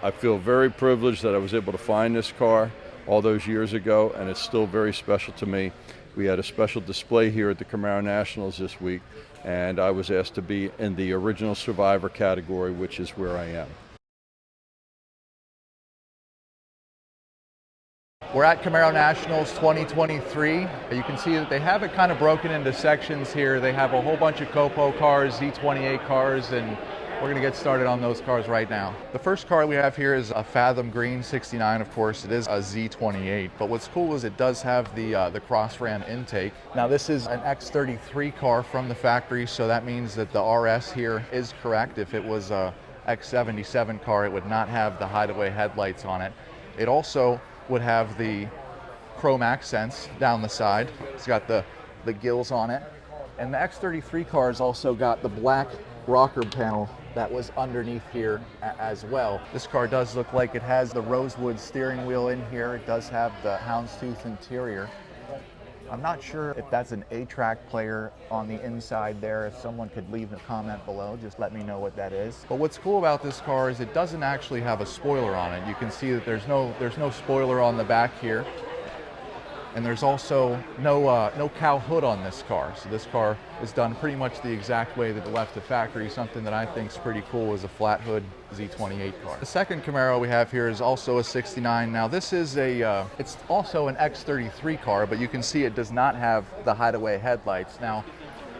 I feel very privileged that I was able to find this car all those years ago, and it's still very special to me. We had a special display here at the Camaro Nationals this week, and I was asked to be in the original survivor category, which is where I am. We're at Camaro Nationals 2023. You can see that they have it kind of broken into sections here. They have a whole bunch of Copo cars, Z28 cars, and we're gonna get started on those cars right now. The first car we have here is a Fathom Green 69, of course. It is a Z28, but what's cool is it does have the cross ram intake. Now this is an X33 car from the factory, so that means that the RS here is correct. If it was a X77 car, it would not have the hideaway headlights on it. It also would have the chrome accents down the side. It's got the gills on it. And the X33 car's also got the black rocker panel that was underneath here as well. This car does look like it has the rosewood steering wheel in here. It does have the houndstooth interior. I'm not sure if that's an A-track player on the inside there. If someone could leave a comment below, just let me know what that is. But what's cool about this car is it doesn't actually have a spoiler on it. You can see that there's no spoiler on the back here. And there's also no cow hood on this car. So this car is done pretty much the exact way that it left the factory. Something that I think is pretty cool is a flat hood Z28 car. The second Camaro we have here is also a 69. Now this is it's also an X33 car, but you can see it does not have the hideaway headlights. Now,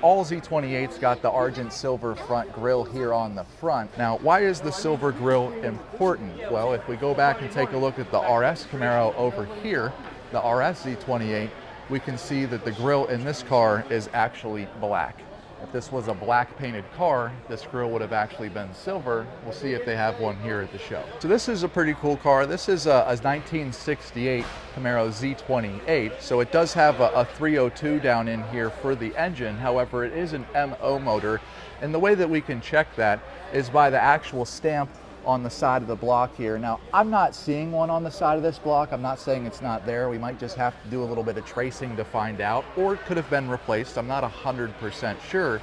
all Z28's got the Argent silver front grille here on the front. Now, why is the silver grille important? Well, if we go back and take a look at the RS Camaro over here, the RS Z28, we can see that the grille in this car is actually black. If this was a black painted car, this grille would have actually been silver. We'll see if they have one here at the show. So this is a pretty cool car. This is a 1968 Camaro Z28. So it does have a 302 down in here for the engine. However, it is an MO motor. And the way that we can check that is by the actual stamp on the side of the block here. Now, I'm not seeing one on the side of this block. I'm not saying it's not there. We might just have to do a little bit of tracing to find out, or it could have been replaced. I'm not 100% sure.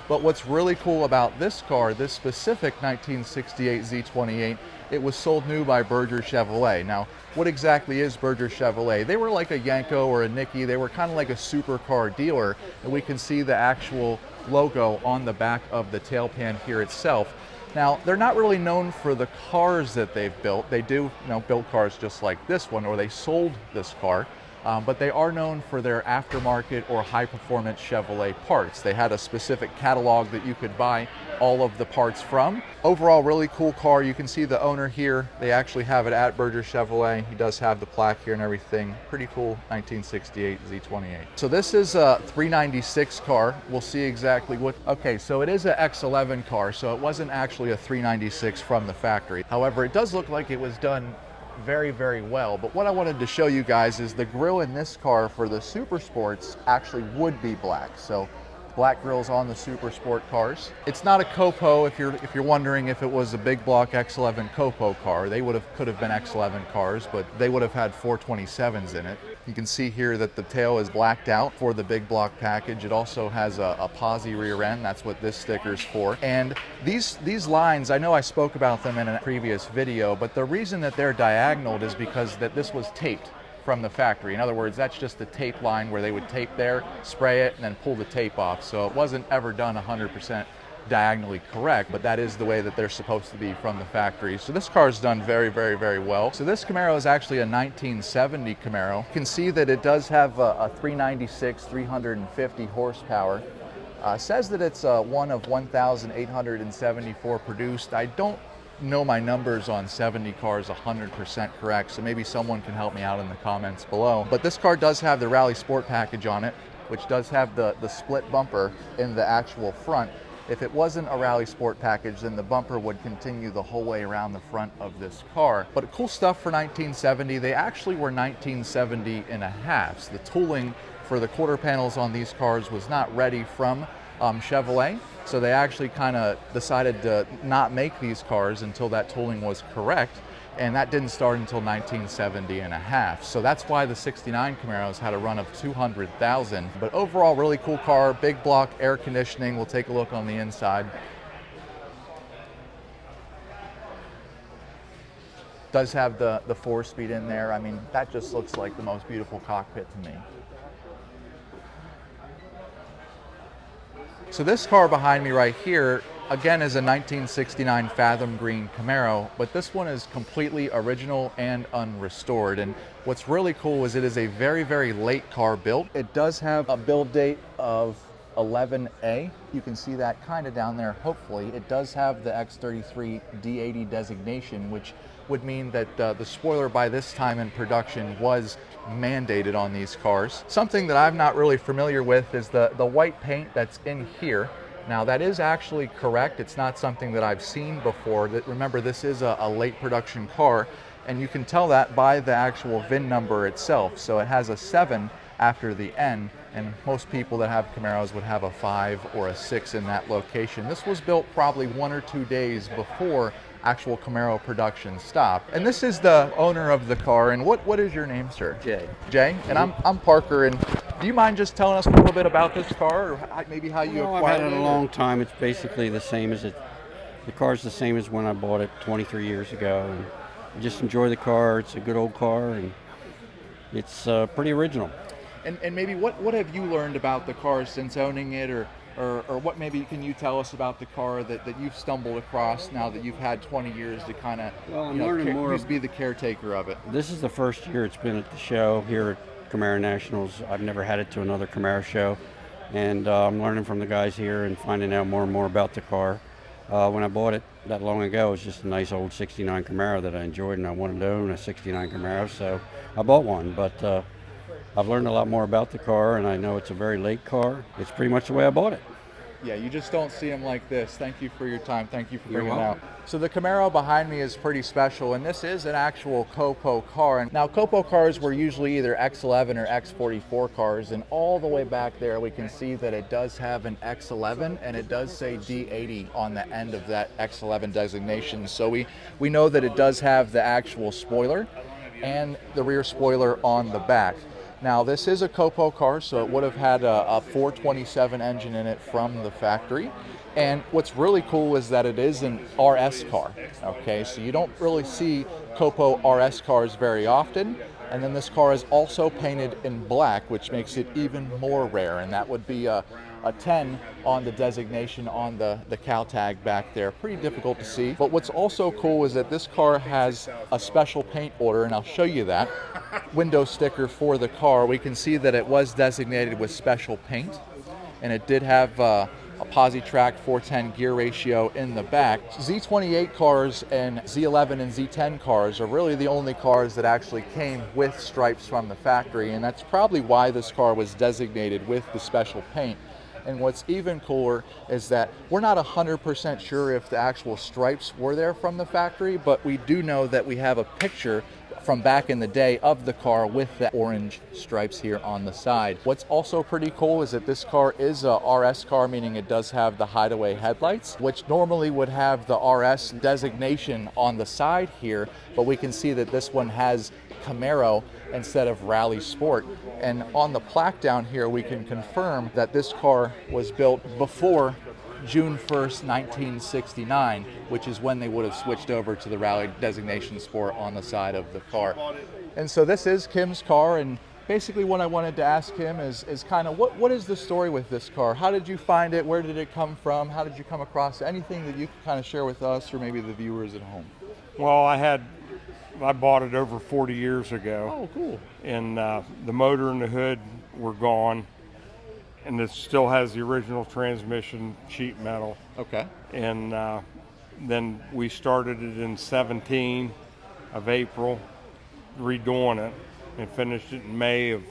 But what's really cool about this car, this specific 1968 Z28, it was sold new by Berger Chevrolet. Now, what exactly is Berger Chevrolet? They were like a Yenko or a Nicky. They were kind of like a supercar dealer, and we can see the actual logo on the back of the tail pan here itself. Now, they're not really known for the cars that they've built. They do, build cars just like this one, or they sold this car, but they are known for their aftermarket or high-performance Chevrolet parts. They had a specific catalog that you could buy all of the parts from. Overall, really cool car. You can see the owner here. They actually have it at Berger Chevrolet. He does have the plaque here and everything. Pretty cool 1968 Z28. So this is a 396 car. We'll see exactly what, okay, so it is an X11 car, so it wasn't actually a 396 from the factory. However, it does look like it was done very, very well. But what I wanted to show you guys is the grille in this car for the Super Sports actually would be black. So black grills on the Super Sport cars. It's not a Copo. If you're wondering if it was a big block X11 Copo car, they could have been X11 cars, but they would have had 427s in it. You can see here that the tail is blacked out for the big block package. It also has a posi rear end. That's what this sticker's for. And these lines, I know I spoke about them in a previous video, but the reason that they're diagonal is because this was taped from the factory. In other words, that's just the tape line where they would tape there, spray it, and then pull the tape off. So it wasn't ever done 100% diagonally correct, but that is the way that they're supposed to be from the factory. So this car is done very, very, very well. So this Camaro is actually a 1970 Camaro. You can see that it does have a 396, 350 horsepower. Says that it's one of 1,874 produced. I don't know my numbers on 70 cars 100% correct, so maybe someone can help me out in the comments below. But this car does have the Rally Sport package on it, which does have the split bumper in the actual front. If it wasn't a Rally Sport package, then the bumper would continue the whole way around the front of this car. But cool stuff for 1970, they actually were 1970 and a halves. The tooling for the quarter panels on these cars was not ready from Chevrolet. So they actually kind of decided to not make these cars until that tooling was correct. And that didn't start until 1970 and a half. So that's why the 69 Camaros had a run of 200,000. But overall, really cool car, big block, air conditioning. We'll take a look on the inside. Does have the 4-speed in there. I mean, that just looks like the most beautiful cockpit to me. So this car behind me right here, again, is a 1969 Fathom Green Camaro, but this one is completely original and unrestored. And what's really cool is it is a very, very late car built. It does have a build date of 11A. You can see that kind of down there, hopefully. It does have the X33 D80 designation, which would mean that the spoiler by this time in production was mandated on these cars. Something that I'm not really familiar with is the white paint that's in here. Now that is actually correct. It's not something that I've seen before. Remember, this is a late production car, and you can tell that by the actual VIN number itself. So it has a 7 after the N, and most people that have Camaros would have a 5 or a 6 in that location. This was built probably 1 or 2 days before actual Camaro production stopped. And this is the owner of the car. And what is your name, sir? Jay. Jay? And I'm Parker. And do you mind just telling us a little bit about this car, or maybe how you I've acquired had it it? a long time. It's basically the same as it. The car's the same as when I bought it 23 years ago. And I just enjoy the car. It's a good old car, and it's pretty original. And maybe what have you learned about the car since owning it, or what maybe can you tell us about the car that you've stumbled across now that you've had 20 years to kind of, Well, I'm learning more. be the caretaker of it? This is the first year it's been at the show here at Camaro Nationals. I've never had it to another Camaro show, and I'm learning from the guys here and finding out more and more about the car. When I bought it that long ago, it was just a nice old 69 Camaro that I enjoyed, and I wanted to own a 69 Camaro, so I bought one. But I've learned a lot more about the car, and I know it's a very late car. It's pretty much the way I bought it. Yeah, you just don't see them like this. Thank you for your time. Thank you for You're bringing it out. welcome. So the Camaro behind me is pretty special, and this is an actual Copo car. And now Copo cars were usually either X11 or X44 cars, and all the way back there we can see that it does have an X11, and it does say D80 on the end of that X11 designation. So we know that it does have the actual spoiler and the rear spoiler on the back. Now this is a Copo car, so it would have had a 427 engine in it from the factory. And what's really cool is that it is an RS car. Okay, so you don't really see Copo RS cars very often. And then this car is also painted in black, which makes it even more rare. And that would be a 10 on the designation on the cow tag back there. Pretty difficult to see. But what's also cool is that this car has a special paint order, and I'll show you that. Window sticker for the car. We can see that it was designated with special paint, and it did have a Positrack 410 gear ratio in the back. Z28 cars and Z11 and Z10 cars are really the only cars that actually came with stripes from the factory, and that's probably why this car was designated with the special paint. And what's even cooler is that we're not 100% sure if the actual stripes were there from the factory, but we do know that we have a picture from back in the day of the car with the orange stripes here on the side. What's also pretty cool is that this car is a RS car, meaning it does have the hideaway headlights, which normally would have the RS designation on the side here, but we can see that this one has Camaro instead of Rally Sport. And on the plaque down here, we can confirm that this car was built before June 1st, 1969, which is when they would have switched over to the Rally designation Sport on the side of the car. And so this is Kim's car, and basically what I wanted to ask him is kind of what is the story with this car? How did you find it? Where did it come from? How did you come across it? Anything that you can kind of share with us or maybe the viewers at home? Well, I bought it over 40 years ago. Oh, cool. And the motor and the hood were gone. And it still has the original transmission, sheet metal. Okay. And then we started it in 17 of April, redoing it, and finished it in May of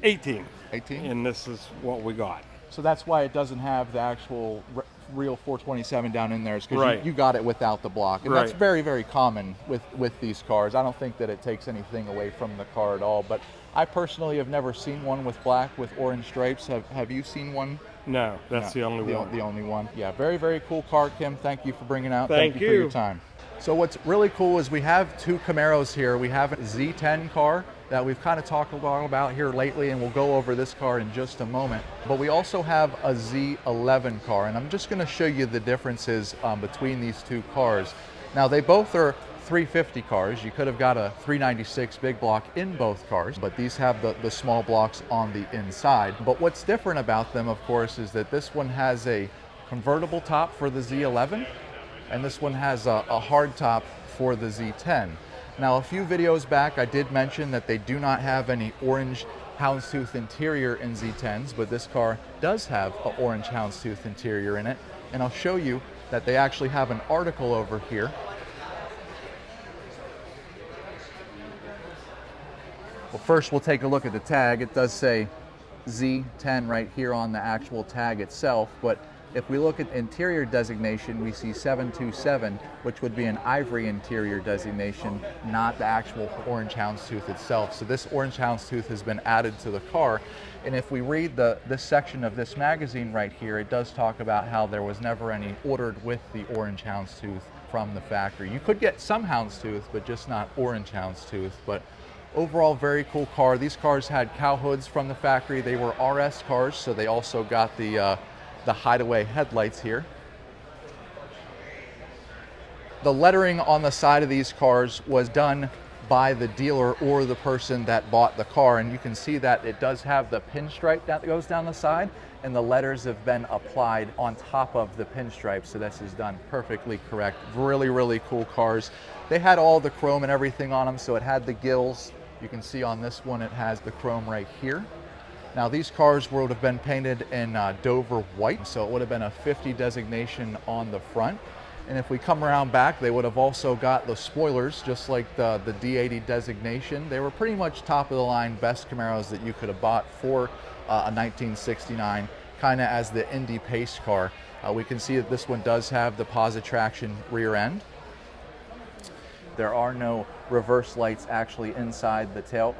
18. 18? And this is what we got. So that's why it doesn't have the actual real 427 down in there, is because Right. you got it without the block. And Right. that's very, very common with these cars. I don't think that it takes anything away from the car at all. But I personally have never seen one with black with orange stripes. Have you seen one? No, that's No, the only one. The only one. Yeah, very, very cool car, Kim. Thank you for bringing out. Thank you for your you. time. So what's really cool is we have two Camaros here. We have a Z10 car that we've kind of talked a lot about here lately, and we'll go over this car in just a moment. But we also have a Z11 car, and I'm just going to show you the differences between these two cars. Now they both are 350 cars. You could have got a 396 big block in both cars, but these have the small blocks on the inside. But what's different about them, of course, is that this one has a convertible top for the Z11, and this one has a hard top for the Z10. Now, a few videos back, I did mention that they do not have any orange houndstooth interior in Z10s, but this car does have an orange houndstooth interior in it, and I'll show you that they actually have an article over here. Well, first we'll take a look at the tag. It does say Z10 right here on the actual tag itself, but if we look at interior designation, we see 727, which would be an ivory interior designation, not the actual orange houndstooth itself. So this orange houndstooth has been added to the car. And if we read this section of this magazine right here, it does talk about how there was never any ordered with the orange houndstooth from the factory. You could get some houndstooth, but just not orange houndstooth. But overall, very cool car. These cars had cow hoods from the factory. They were RS cars, so they also got the hideaway headlights here. The lettering on the side of these cars was done by the dealer or the person that bought the car, and you can see that it does have the pinstripe that goes down the side, and the letters have been applied on top of the pinstripe, so this is done perfectly correct. Really, really cool cars. They had all the chrome and everything on them, so it had the gills. You can see on this one it has the chrome right here. Now, these cars would have been painted in Dover white, so it would have been a 50 designation on the front. And if we come around back, they would have also got the spoilers, just like the D80 designation. They were pretty much top of the line, best Camaros that you could have bought for a 1969, kind of as the Indy pace car. We can see that this one does have the positive traction rear end. There are no reverse lights actually inside the tail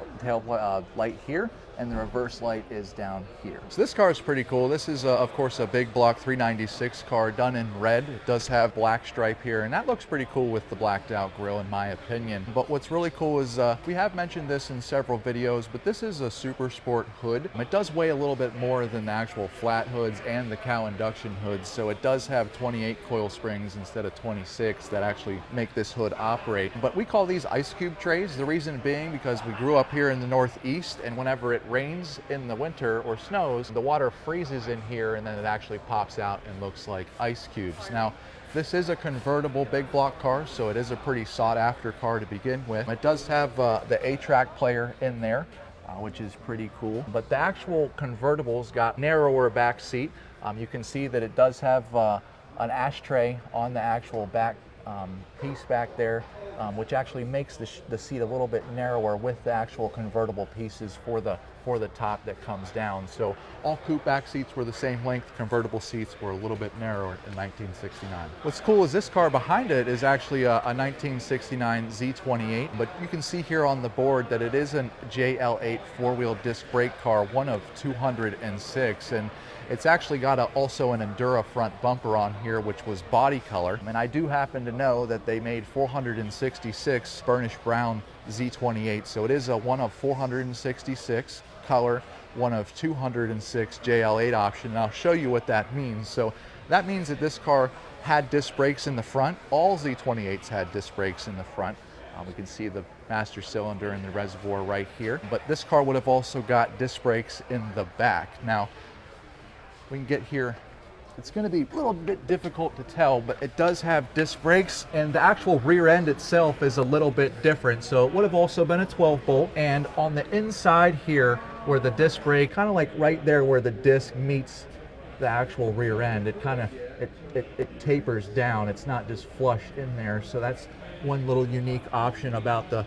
light here, and the reverse light is down here. So this car is pretty cool. This is, of course, a big block 396 car done in red. It does have black stripe here, and that looks pretty cool with the blacked out grille, in my opinion. But what's really cool is, we have mentioned this in several videos, but this is a super sport hood. It does weigh a little bit more than the actual flat hoods and the cow induction hoods, so it does have 28 coil springs instead of 26 that actually make this hood operate. But we call these ice cube trays. The reason being because we grew up here in the Northeast, and whenever it rains in the winter or snows, the water freezes in here and then it actually pops out and looks like ice cubes. Now, this is a convertible big block car, so it is a pretty sought after car to begin with. It does have the A-track player in there, which is pretty cool. But the actual convertible's got narrower back seat. You can see that it does have an ashtray on the actual back piece back there, which actually makes the seat a little bit narrower with the actual convertible pieces for the top that comes down. So all coupe back seats were the same length. Convertible seats were a little bit narrower in 1969. What's cool is this car behind it is actually a 1969 Z28, but you can see here on the board that it is a JL8 four-wheel disc brake car, one of 206, and it's actually got also an Endura front bumper on here, which was body color. And I do happen to know that they made 466 burnished brown Z28, so it is a one of 466 color, one of 206 JL8 option, and I'll show you what that means. So that means that this car had disc brakes in the front. All Z28s had disc brakes in the front. We can see the master cylinder and the reservoir right here, but this car would have also got disc brakes in the back. Now, we can get here. It's going to be a little bit difficult to tell, but it does have disc brakes, and the actual rear end itself is a little bit different. So it would have also been a 12 bolt, and on the inside here where the disc brake, kind of like right there where the disc meets the actual rear end, it kind of it tapers down. It's not just flush in there. So that's one little unique option about the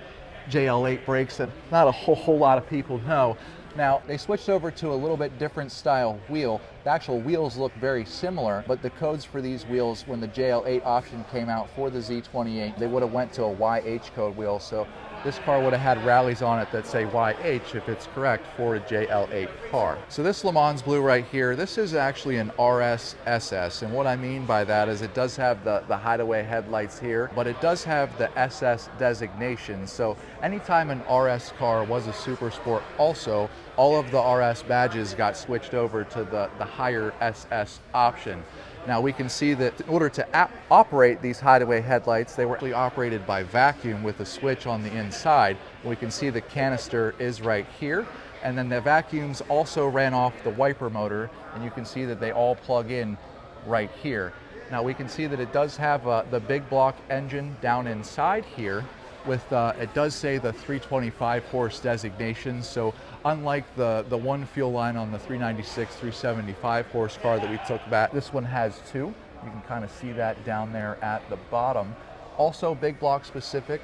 JL8 brakes that not a whole lot of people know. Now, they switched over to a little bit different style wheel. The actual wheels look very similar, but the codes for these wheels, when the JL8 option came out for the Z28, they would have went to a YH code wheel. So this car would have had rallies on it that say YH, if it's correct, for a JL8 car. So this Le Mans Blue right here, this is actually an RS SS, and what I mean by that is it does have the hideaway headlights here, but it does have the SS designation. So anytime an RS car was a super sport, also all of the RS badges got switched over to the higher SS option. Now we can see that in order to operate these hideaway headlights, they were actually operated by vacuum with a switch on the inside. We can see the canister is right here, and then the vacuums also ran off the wiper motor, and you can see that they all plug in right here. Now we can see that it does have the big block engine down inside here with, it does say the 325 horse designation, so unlike the one fuel line on the 396 375 horse car that we took back, this one has two. You can kind of see that down there at the bottom. Also big block specific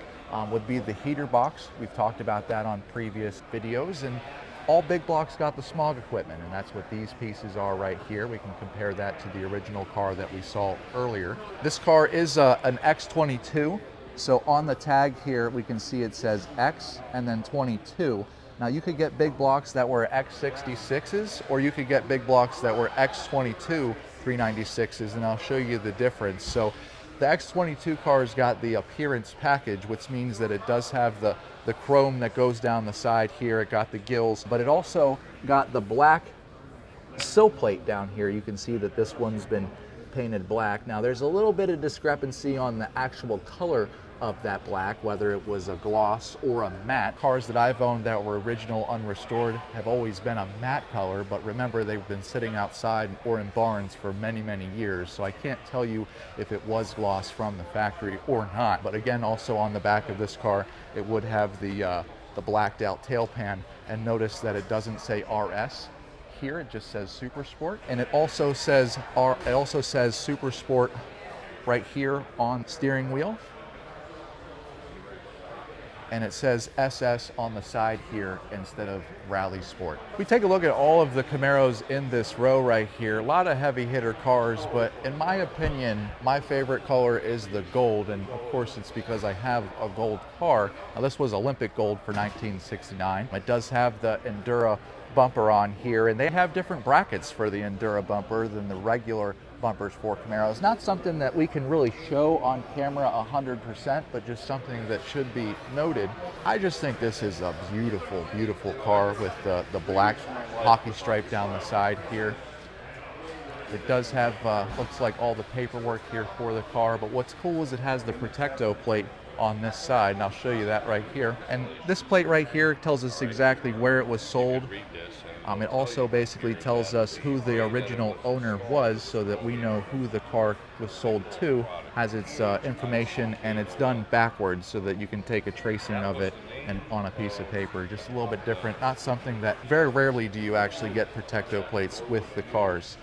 would be the heater box. We've talked about that on previous videos, and all big blocks got the smog equipment, and that's what these pieces are right here. We can compare that to the original car that we saw earlier. This car is an X22. So on the tag here, we can see it says X and then 22. Now you could get big blocks that were X66s, or you could get big blocks that were X22 396s, and I'll show you the difference. So the X22 car's got the appearance package, which means that it does have the chrome that goes down the side here. It got the gills, but it also got the black sill plate down here. You can see that this one's been painted black. Now there's a little bit of discrepancy on the actual color of that black, whether it was a gloss or a matte. Cars that I've owned that were original unrestored have always been a matte color, but remember they've been sitting outside or in barns for many, many years, so I can't tell you if it was gloss from the factory or not. But again, also on the back of this car, it would have the blacked out tail pan, and notice that it doesn't say RS. Here it just says Super Sport, and it also says Super Sport right here on steering wheel, and it says SS on the side here instead of Rally Sport. We take a look at all of the Camaros in this row right here. A lot of heavy hitter cars, but in my opinion, my favorite color is the gold, and of course it's because I have a gold car. Now this was Olympic gold for 1969. It does have the Endura bumper on here, and they have different brackets for the Endura bumper than the regular bumpers for Camaros. Not something that we can really show on camera 100%, but just something that should be noted. I just think this is a beautiful, beautiful car with the black hockey stripe down the side here. It does have, looks like all the paperwork here for the car, but what's cool is it has the Protecto plate on this side, and I'll show you that right here. And this plate right here tells us exactly where it was sold. It also basically tells us who the original owner was, so that we know who the car was sold to. Has its information, and it's done backwards so that you can take a tracing of it and on a piece of paper. Just a little bit different. Not something that, very rarely do you actually get Protecto plates with the cars.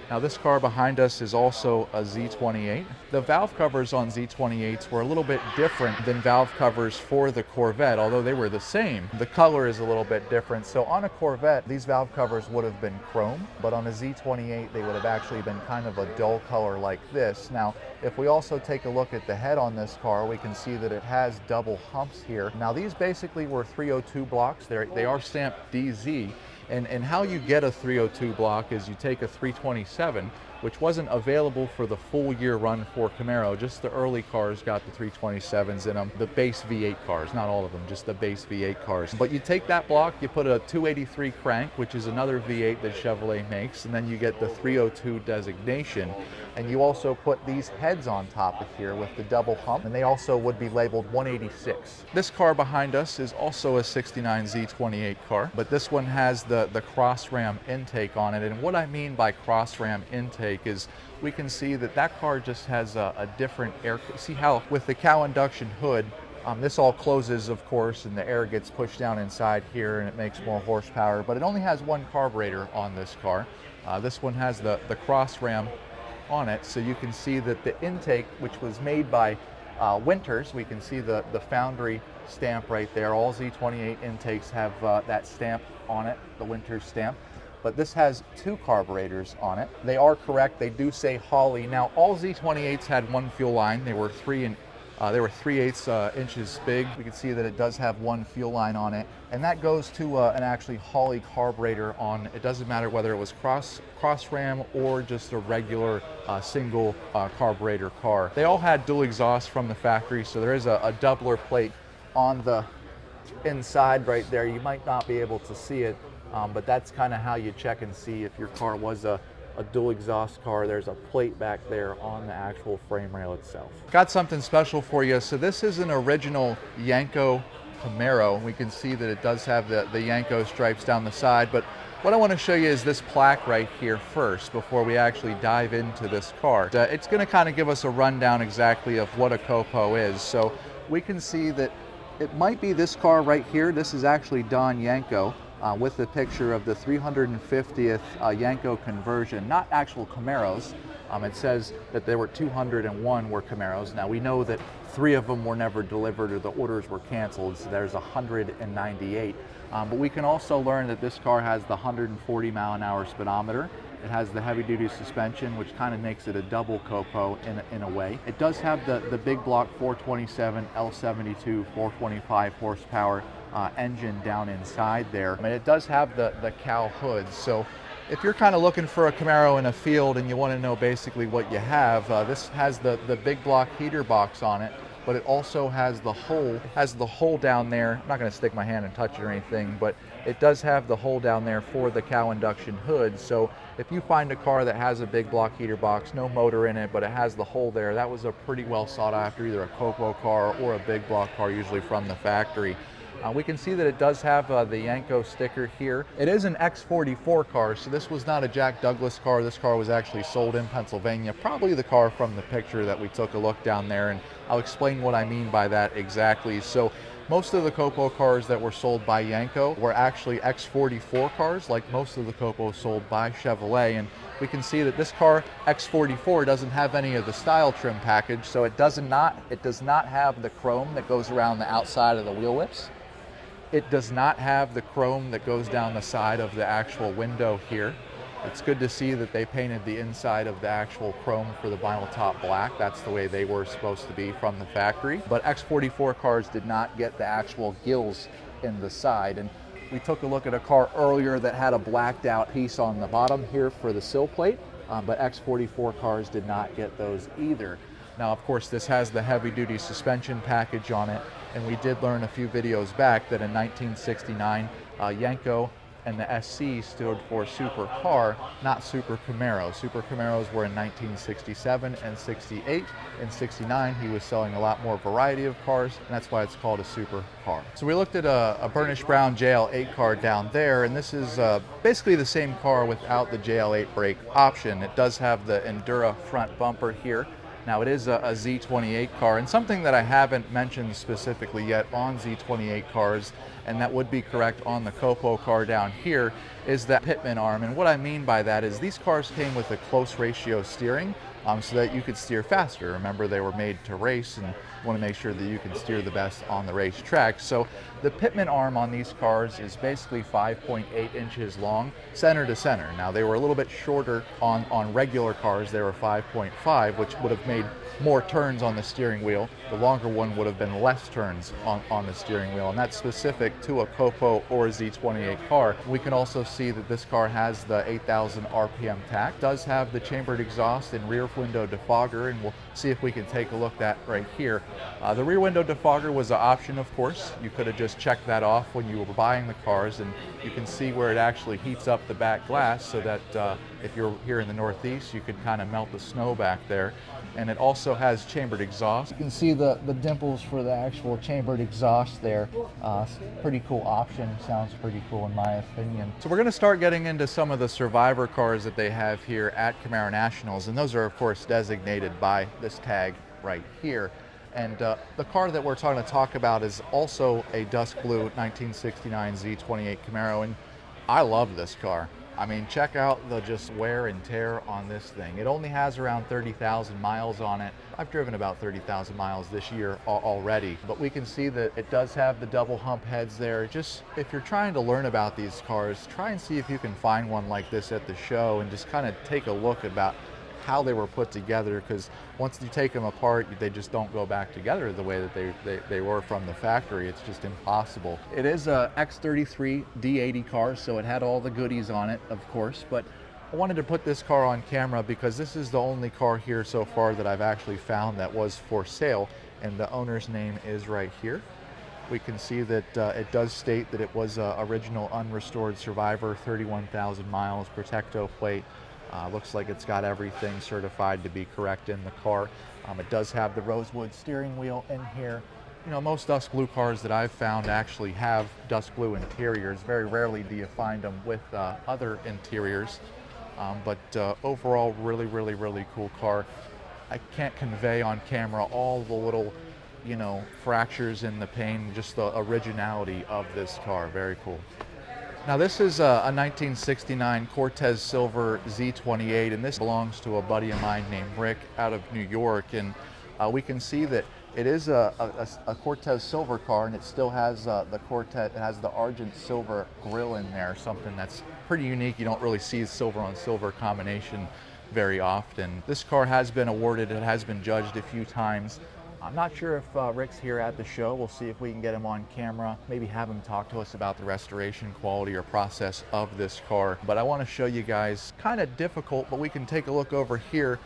Now this car behind us is also a Z28. The valve covers on Z28s were a little bit different than valve covers for the Corvette, although they were the same. The color is a little bit different. So on a Corvette, these valve covers would have been chrome, but on a Z28, they would have actually been kind of a dull color like this. Now, if we also take a look at the head on this car, we can see that it has double humps here. Now these basically were 302 blocks. They are stamped DZ. And how you get a 302 block is you take a 327, which wasn't available for the full year run for Camaro. Just the early cars got the 327s in them, the base V8 cars, not all of them, just the base V8 cars. But you take that block, you put a 283 crank, which is another V8 that Chevrolet makes, and then you get the 302 designation. And you also put these heads on top of here with the double hump, and they also would be labeled 186. This car behind us is also a 69 Z28 car, but this one has the cross ram intake on it. And what I mean by cross ram intake is we can see that that car just has a different air. See how with the cow induction hood, this all closes, of course, and the air gets pushed down inside here, and it makes more horsepower, but it only has one carburetor on this car. This one has the cross ram on it, so you can see that the intake, which was made by Winters, we can see the foundry stamp right there. All Z28 intakes have that stamp on it, the Winters stamp, but this has two carburetors on it. They are correct, they do say Holley. Now all Z28s had one fuel line. They were 3/8 inches big. We can see that it does have one fuel line on it, and that goes to an actually Holley carburetor on. It doesn't matter whether it was cross ram or just a regular single carburetor car. They all had dual exhaust from the factory, so there is a doubler plate on the inside right there. You might not be able to see it, but that's kind of how you check and see if your car was a a dual exhaust car. There's a plate back there on the actual frame rail itself. Got something special for you. So this is an original Yenko Camaro. We can see that it does have the Yenko stripes down the side, but what I want to show you is this plaque right here first before we actually dive into this car. It's going to kind of give us a rundown exactly of what a Copo is. So we can see that it might be this car right here. This is actually Don Yenko with the picture of the 350th Yenko conversion, not actual Camaros. It says that there were 201 were Camaros. Now we know that 3 of them were never delivered or the orders were canceled, so there's 198. But we can also learn that this car has the 140 mile an hour speedometer. It has the heavy duty suspension, which kind of makes it a double Copo in a way. It does have the big block 427 L72 425 horsepower engine down inside there. And it does have the cowl hood. So if you're kind of looking for a Camaro in a field and you want to know basically what you have, this has the big block heater box on it, but it also has the hole. It has the hole down there. I'm not going to stick my hand and touch it or anything, but it does have the hole down there for the cowl induction hood. So if you find a car that has a big block heater box, no motor in it, but it has the hole there, that was a pretty well sought after, either a Copo car or a big block car, usually from the factory. We can see that it does have the Yenko sticker here. It is an X44 car, so this was not a Jack Douglas car. This car was actually sold in Pennsylvania, probably the car from the picture that we took a look down there, and I'll explain what I mean by that exactly. So most of the Copo cars that were sold by Yenko were actually X44 cars, like most of the Copos sold by Chevrolet, and we can see that this car, X44, doesn't have any of the style trim package, so it does not have the chrome that goes around the outside of the wheel lips. It does not have the chrome that goes down the side of the actual window here. It's good to see that they painted the inside of the actual chrome for the vinyl top black. That's the way they were supposed to be from the factory. But X44 cars did not get the actual gills in the side. And we took a look at a car earlier that had a blacked out piece on the bottom here for the sill plate, but X44 cars did not get those either. Now, of course, this has the heavy-duty suspension package on it, and we did learn a few videos back that in 1969, Yenko and the SC stood for Super Car, not Super Camaro. Super Camaros were in 1967 and 68. In 69, he was selling a lot more variety of cars, and that's why it's called a Super Car. So we looked at a burnished brown JL8 car down there, and this is basically the same car without the JL8 brake option. It does have the Endura front bumper here. Now it is a Z28 car, and something that I haven't mentioned specifically yet on Z28 cars, and that would be correct on the Copo car down here, is that pitman arm. And what I mean by that is these cars came with a close ratio steering so that you could steer faster. Remember, they were made to race and want to make sure that you can steer the best on the racetrack. So the pitman arm on these cars is basically 5.8 inches long, center to center. Now they were a little bit shorter on regular cars. They were 5.5, which would have made more turns on the steering wheel. The longer one would have been less turns on the steering wheel, and that's specific to a Copo or a Z28 car. We can also see that this car has the 8,000 RPM tach, does have the chambered exhaust and rear window defogger, and we'll see if we can take a look at that right here. The rear window defogger was an option, of course. You could have just checked that off when you were buying the cars, and you can see where it actually heats up the back glass so that if you're here in the Northeast, you could kind of melt the snow back there. And it also has chambered exhaust. You can see the dimples for the actual chambered exhaust there. Pretty cool option, sounds pretty cool in my opinion. So we're gonna start getting into some of the Survivor cars that they have here at Camaro Nationals, and those are of course designated by this tag right here. And the car that we're going to talk about is also a dusk blue 1969 Z28 Camaro, and I love this car. I mean, check out the just wear and tear on this thing. It only has around 30,000 miles on it. I've driven about 30,000 miles this year already, but we can see that it does have the double hump heads there. Just if you're trying to learn about these cars, try and see if you can find one like this at the show and just kind of take a look about how they were put together, because once you take them apart, they just don't go back together the way that they were from the factory. It's just impossible. It is a X33 D80 car, so it had all the goodies on it, of course, but I wanted to put this car on camera because this is the only car here so far that I've actually found that was for sale, and the owner's name is right here. We can see that it does state that it was original unrestored Survivor, 31,000 miles, Protecto plate. Looks like it's got everything certified to be correct in the car. It does have the rosewood steering wheel in here. You know, most dusk blue cars that I've found actually have dusk blue interiors. Very rarely do you find them with other interiors. But overall, really cool car. I can't convey on camera all the little, you know, fractures in the paint, just the originality of this car. Very cool. Now this is a 1969 Cortez Silver Z28, and this belongs to a buddy of mine named Rick out of New York. And we can see that it is a Cortez Silver car, and it still has the Cortez. It has the Argent Silver grille in there, something that's pretty unique. You don't really see silver on silver combination very often. This car has been awarded. It has been judged a few times. I'm not sure if Rick's here at the show. We'll see if we can get him on camera, maybe have him talk to us about the restoration quality or process of this car. But I want to show you guys, kind of difficult, but we can take a look over here.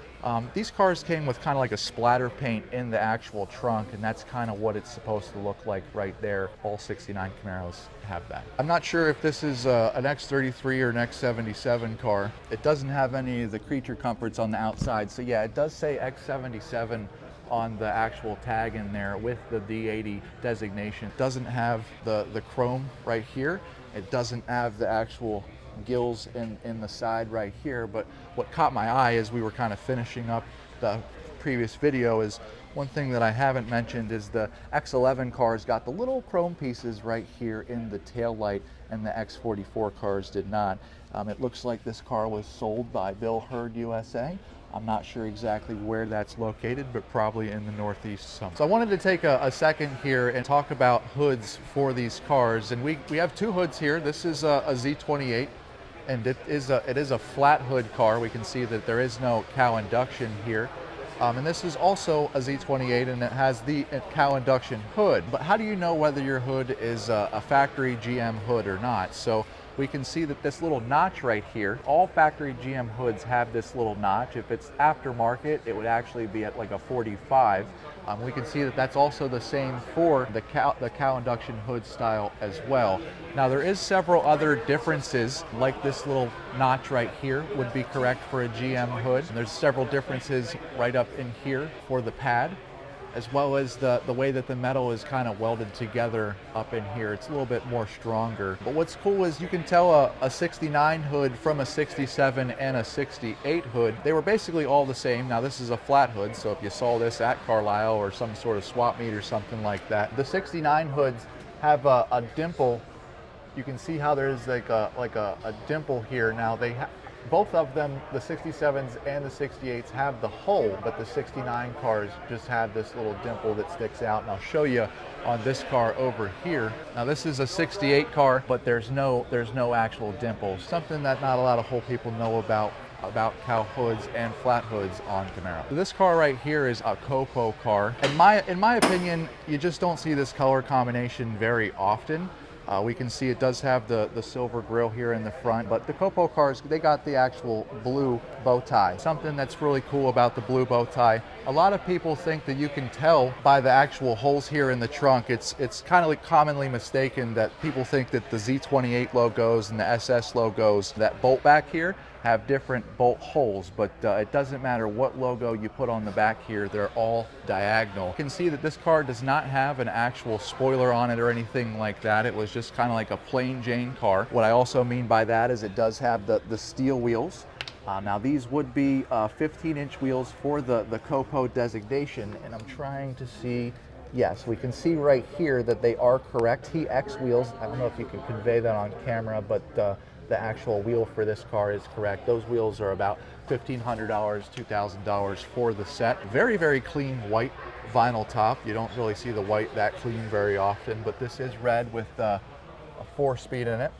These cars came with kind of like a splatter paint in the actual trunk, and that's kind of what it's supposed to look like right there. All 69 Camaros have that. I'm not sure if this is an X33 or an X77 car. It doesn't have any of the creature comforts on the outside. So yeah, it does say X77 on the actual tag in there with the D80 designation. It doesn't have the chrome right here. It doesn't have the actual gills in the side right here. But what caught my eye as we were kind of finishing up the previous video is one thing that I haven't mentioned is the X11 cars got the little chrome pieces right here in the tail light, and the X44 cars did not. It looks like this car was sold by Bill Hurd USA. I'm not sure exactly where that's located, but probably in the Northeast somewhere. So I wanted to take a second here and talk about hoods for these cars. And we have two hoods here. This is a Z28, and it is a flat hood car. We can see that there is no cow induction here. And this is also a Z28, and it has the cow induction hood. But how do you know whether your hood is a factory GM hood or not? So we can see that this little notch right here, all factory GM hoods have this little notch. If it's aftermarket, it would actually be at like a 45. We can see that that's also the same for the cow induction hood style as well. Now there is several other differences, like this little notch right here would be correct for a GM hood. And there's several differences right up in here for the pad, as well as the way that the metal is kind of welded together up in here. It's a little bit more stronger. But what's cool is you can tell a 69 hood from a 67 and a 68 hood. They were basically all the same. Now this is a flat hood, so if you saw this at Carlisle or some sort of swap meet or something like that, the 69 hoods have a dimple. You can see how there's like a dimple here. Now both of them, the 67s and the 68s, have the hole, but the 69 cars just have this little dimple that sticks out. And I'll show you on this car over here. Now this is a 68 car, but there's no actual dimple. Something that not a lot of whole people know about cow hoods and flat hoods on Camaro. So this car right here is a Copo car. In my opinion, you just don't see this color combination very often. We can see it does have the silver grille here in the front, but the Copo cars, they got the actual blue bow tie. Something that's really cool about the blue bow tie, a lot of people think that you can tell by the actual holes here in the trunk. It's kind of like commonly mistaken that people think that the Z28 logos and the SS logos that bolt back here have different bolt holes, but it doesn't matter what logo you put on the back here, they're all diagonal. You can see that this car does not have an actual spoiler on it or anything like that. It was just kind of like a plain Jane car. What I also mean by that is it does have the steel wheels. Now these would be 15-inch wheels for the Copo designation, and I'm trying to see, yes, we can see right here that they are correct TX wheels. I don't know if you can convey that on camera, but the actual wheel for this car is correct. Those wheels are about $1,500, $2,000 for the set. Very clean white vinyl top. You don't really see the white that clean very often, but this is red with a 4-speed in it.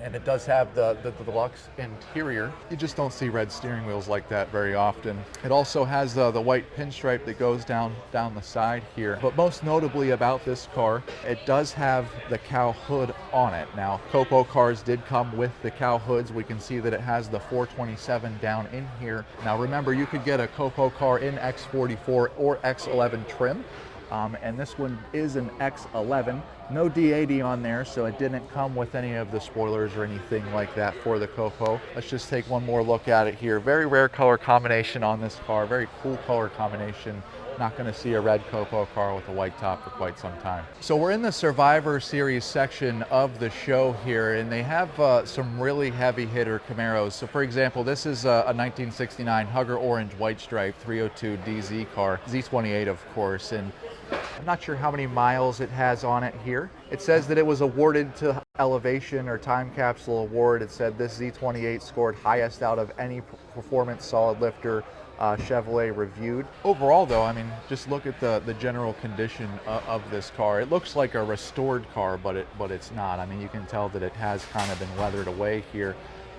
And it does have the deluxe interior. You just don't see red steering wheels like that very often. It also has the white pinstripe that goes down the side here. But most notably about this car, it does have the cow hood on it. Now, Copo cars did come with the cow hoods. We can see that it has the 427 down in here. Now remember, you could get a Copo car in X44 or X11 trim. and this one is an X11. No D80 on there, so it didn't come with any of the spoilers or anything like that for the Copo. Let's just take one more look at it here. Very rare color combination on this car, very cool color combination. Not going to see a red Copo car with a white top for quite some time. So we're in the Survivor Series section of the show here, and they have some really heavy hitter Camaros. So for example, this is a 1969 Hugger Orange White Stripe 302 DZ car, Z28 of course, and I'm not sure how many miles it has on it here. It says that it was awarded to Elevation or Time Capsule Award. It said this Z28 scored highest out of any performance solid lifter Chevrolet reviewed. Overall though, I mean, just look at the general condition of this car. It looks like a restored car, but it's not. I mean, you can tell that it has kind of been weathered away here.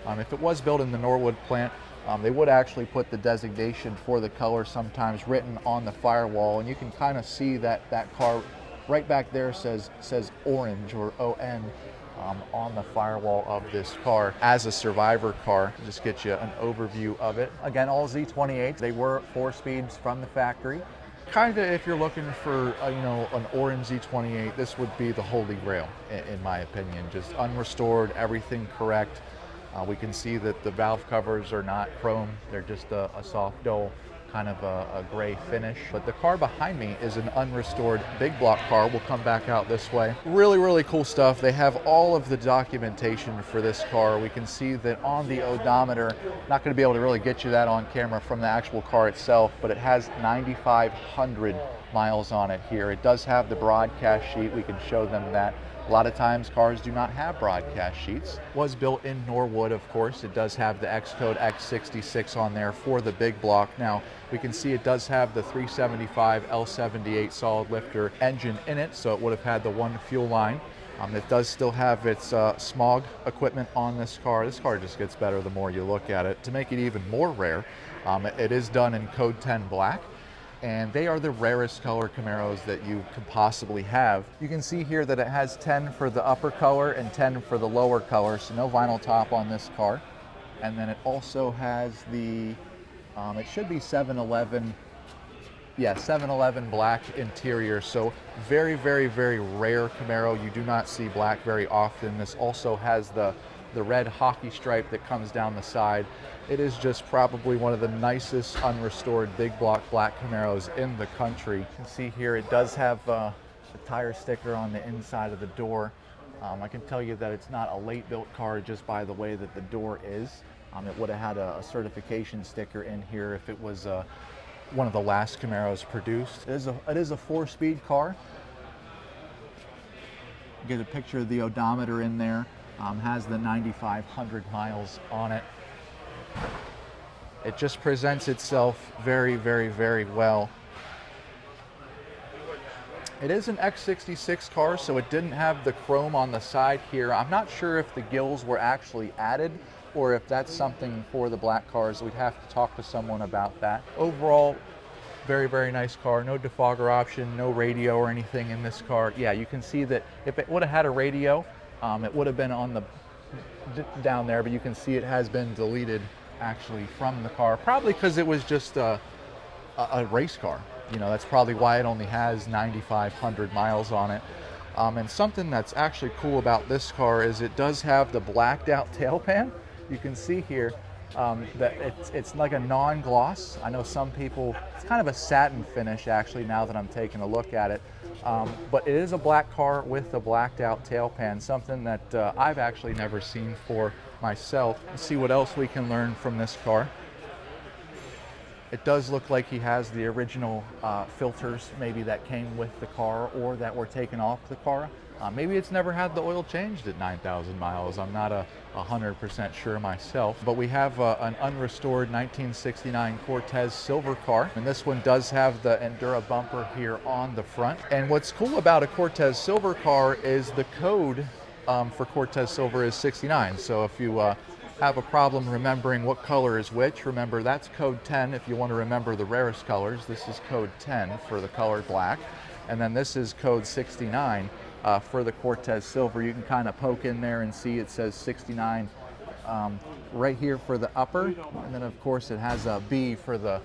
If it was built in the Norwood plant, they would actually put the designation for the color sometimes written on the firewall, and you can kind of see that car right back there says Orange or ON on the firewall of this car as a survivor car. Just get you an overview of it. Again, all Z28s, they were 4 speeds from the factory. Kind of, if you're looking for an Orange Z28, this would be the holy grail in my opinion. Just unrestored, everything correct. We can see that the valve covers are not chrome, they're just a soft dull kind of a gray finish. But the car behind me is an unrestored big block car. We'll come back out this way. Really cool stuff. They have all of the documentation for this car. We can see that on the odometer, not going to be able to really get you that on camera from the actual car itself, but it has 9,500 miles on it here. It does have the broadcast sheet. We can show them that. A lot of times cars do not have broadcast sheets. Was built in Norwood, of course. It does have the X code X66 on there for the big block. Now, we can see it does have the 375 L78 solid lifter engine in it, so it would have had the one fuel line. It does still have its smog equipment on this car. This car just gets better the more you look at it. To make it even more rare, it is done in code 10 black. And they are the rarest color Camaros that you could possibly have. You can see here that it has 10 for the upper color and 10 for the lower color, so no vinyl top on this car. And then it also has the, it should be 711, yeah, 711 black interior. So very rare Camaro. You do not see black very often. This also has the red hockey stripe that comes down the side. It is just probably one of the nicest unrestored big block black Camaros in the country. You can see here it does have a tire sticker on the inside of the door. I can tell you that it's not a late built car just by the way that the door is. It would have had a certification sticker in here if it was one of the last Camaros produced. It is a 4-speed car. Get a picture of the odometer in there. Has the 9,500 miles on it. It just presents itself very well. It is an X66 car, so it didn't have the chrome on the side here. I'm not sure if the gills were actually added or if that's something for the black cars. We'd have to talk to someone about that. Overall, very nice car. No defogger option, no radio or anything in this car. Yeah, you can see that if it would have had a radio, it would have been on the down there, but you can see it has been deleted actually from the car, probably because it was just a race car. That's probably why it only has 9,500 miles on it. And something that's actually cool about this car is it does have the blacked out tail pan. You can see here that it's like a non-gloss. I know some people, it's kind of a satin finish actually now that I'm taking a look at it. But it is a black car with a blacked out tail pan, something that I've actually never seen for myself. Let's see what else we can learn from this car. It does look like he has the original filters maybe that came with the car or that were taken off the car. Maybe it's never had the oil changed at 9,000 miles. I'm not 100% sure myself. But we have an unrestored 1969 Cortez Silver car. And this one does have the Endura bumper here on the front. And what's cool about a Cortez Silver car is the code for Cortez Silver is 69. So if you have a problem remembering what color is which, remember that's code 10 if you want to remember the rarest colors. This is code 10 for the color black. And then this is code 69 for the Cortez Silver. You can kind of poke in there and see it says 69 right here for the upper. And then of course it has a B for the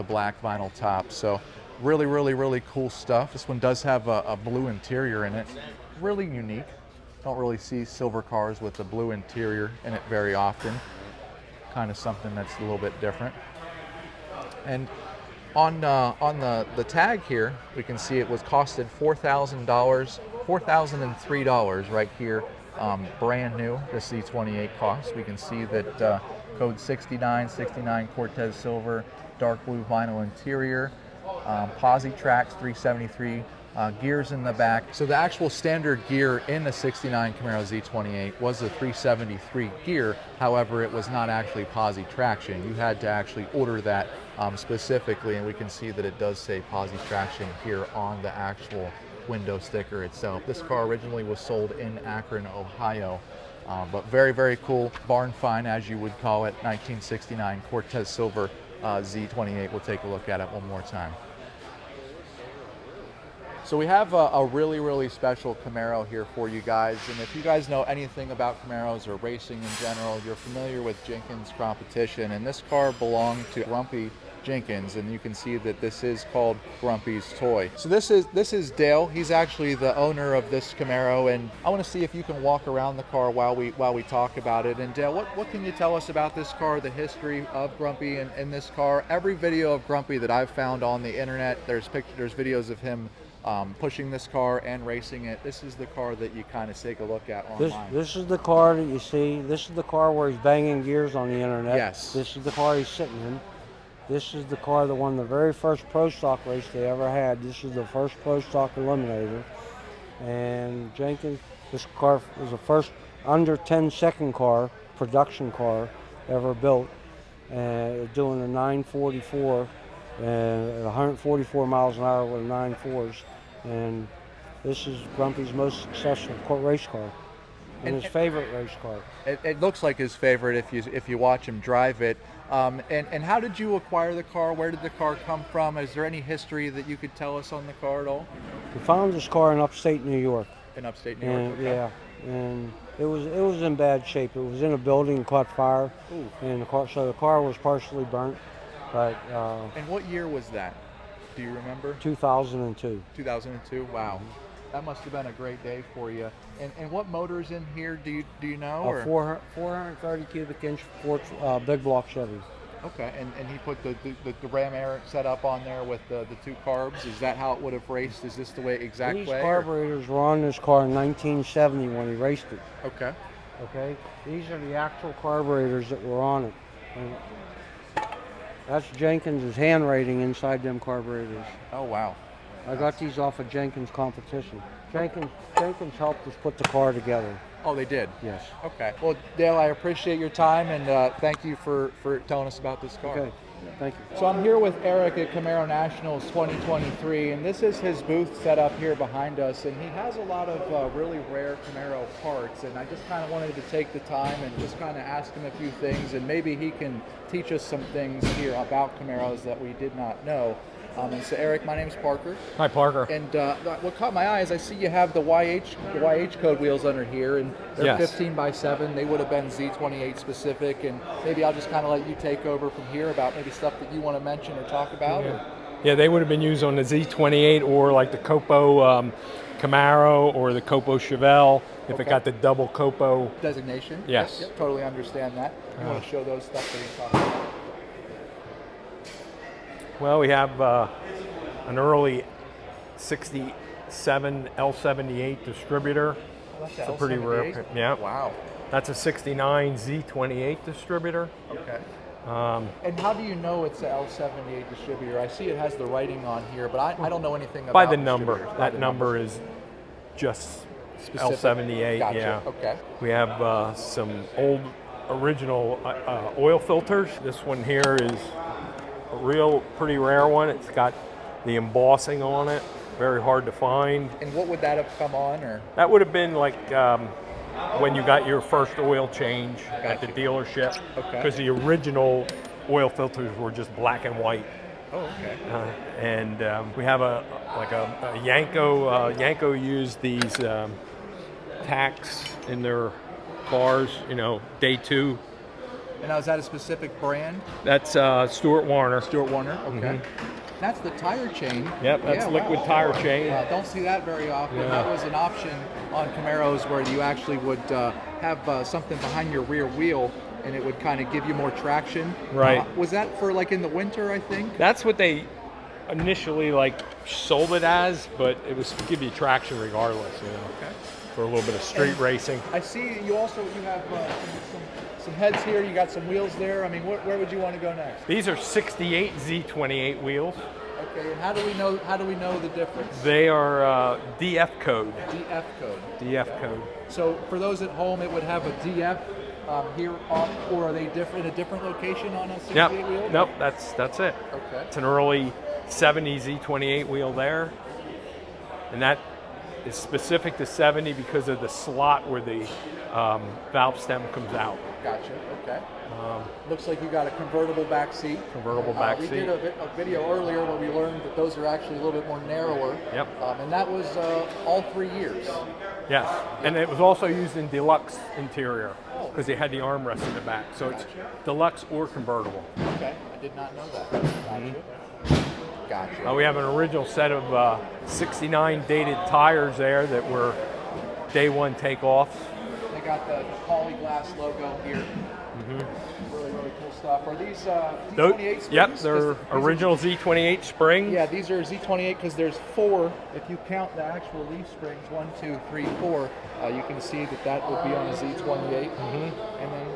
black vinyl top. So Really, really, really cool stuff. This one does have a blue interior in it. Really unique. Don't really see silver cars with a blue interior in it very often. Kind of something that's a little bit different. And on the tag here, we can see it was costed $4,000, $4,003 right here, brand new. The Z28 cost. We can see that code 6969 Cortez Silver, dark blue vinyl interior, posi tracks 373. Gears in the back. So the actual standard gear in the 69 Camaro Z28 was the 373 gear. However, it was not actually posi traction. You had to actually order that specifically, and we can see that it does say posi traction here on the actual window sticker itself. This car originally was sold in Akron, Ohio, but very, very cool. Barn find, as you would call it, 1969 Cortez Silver Z28. We'll take a look at it one more time. So we have a really, really special Camaro here for you guys. And if you guys know anything about Camaros or racing in general, you're familiar with Jenkins competition. And this car belonged to Grumpy Jenkins, and you can see that this is called Grumpy's Toy. So this is Dale. He's actually the owner of this Camaro, and I want to see if you can walk around the car while we talk about it. And Dale, what can you tell us about this car, the history of Grumpy and this car? Every video of Grumpy that I've found on the internet, there's videos of him pushing this car and racing it. This is the car that you kind of take a look at online. This is the car that you see. This is the car where he's banging gears on the internet. Yes. This is the car he's sitting in. This is the car that won the very first Pro Stock race they ever had. This is the first Pro Stock Eliminator. And Jenkins, this car was the first under 10-second car, production car, ever built. Doing a 944 at 144 miles an hour with 9.4s. And this is Grumpy's most successful race car, and his favorite race car. It looks like his favorite if you watch him drive it. And how did you acquire the car? Where did the car come from? Is there any history that you could tell us on the car at all? We found this car in upstate New York. In upstate New York. Okay. Yeah, and it was in bad shape. It was in a building, caught fire, Ooh. and the car was partially burnt. But and what year was that? Do you remember? 2002. 2002. Wow, that must have been a great day for you. And what motor's in here? Do you know? A 430 cubic inch Ford big block Chevy. Okay, and he put the Ram Air setup on there with the two carbs. Is that how it would have raced? Is this the exact way? These carburetors were on this car in 1970 when he raced it. Okay. Okay, these are the actual carburetors that were on it. And that's Jenkins' handwriting inside them carburetors. Oh wow. I got these off of Jenkins competition. Jenkins helped us put the car together. Oh, they did? Yes. Okay. Well, Dale, I appreciate your time, and thank you for telling us about this car. Okay, thank you. So I'm here with Eric at Camaro Nationals 2023, and this is his booth set up here behind us, and he has a lot of really rare Camaro parts, and I just kind of wanted to take the time and just kind of ask him a few things, and maybe he can teach us some things here about Camaros that we did not know. And so Eric, my name is Parker. Hi, Parker. And what caught my eye is I see you have the YH code wheels under here, and they're Yes. 15x7. They would have been Z28 specific, and maybe I'll just kind of let you take over from here about maybe stuff that you want to mention or talk about. Yeah, yeah, they would have been used on the Z28 or like the Copo Camaro or the Copo Chevelle if Okay. it got the double Copo. Designation. Yes. Yep, totally understand that. You want to show those stuff that you're talking about? Well, we have an early 67 L78 distributor. Oh, that's It's a pretty rare. L78? Yeah. Wow. That's a 69 Z28 distributor. Okay. And how do you know it's a L78 distributor? I see it has the writing on here, but I don't know anything about By the number. distributors. By That the number numbers. is just Specific. L78. Gotcha. Yeah. Okay. We have some old original oil filters. This one here is a real pretty rare one. It's got the embossing on it, very hard to find. And what would that have come on, or? That would have been like when you got your first oil change at the Gotcha. dealership, Okay. because the original oil filters were just black and white. Oh, okay. And we have a Yenko. Yenko used these tacks in their cars, day two. And now, is that a specific brand? That's Stuart Warner. Stuart Warner. Okay. That's the tire chain. Yep, that's Yeah, liquid wow. tire chain. Don't see that very often. Yeah. That was an option on Camaros where you actually would have something behind your rear wheel, and it would kind of give you more traction. Right. Was that for like in the winter, I think? That's what they initially like sold it as, but it was to give you traction regardless, you know, Okay. for a little bit of street racing. I see you have some heads here. You got some wheels there. I mean, where would you want to go next? These are 68 Z28 wheels. Okay, and how do we know the difference? They are DF code. DF code. DF code. So for those at home, it would have a DF here on, or are they different in a different location on a 68 Yep. wheel? Nope. That's it. Okay. It's an early 70 Z28 wheel there, and that is specific to 70 because of the slot where the valve stem comes out. Gotcha. Okay. Looks like you got a convertible back seat. Convertible back we seat. did a video earlier where we learned that those are actually a little bit more narrower. Yep. And that was all 3 years. Yes, and it was also used in deluxe interior because they had the armrest in the back. So it's deluxe or convertible. Okay. I did not know that. Gotcha. Gotcha. We have an original set of 69 dated tires there that were day one takeoffs. They got the poly glass logo here. Really, really cool stuff. Are these Z28 springs? Yep, they're These are- original Z28 springs. Yeah, these are Z28 because there's 4. If you count the actual leaf springs, 1, 2, 3, 4, you can see that would be on a Z28. And then,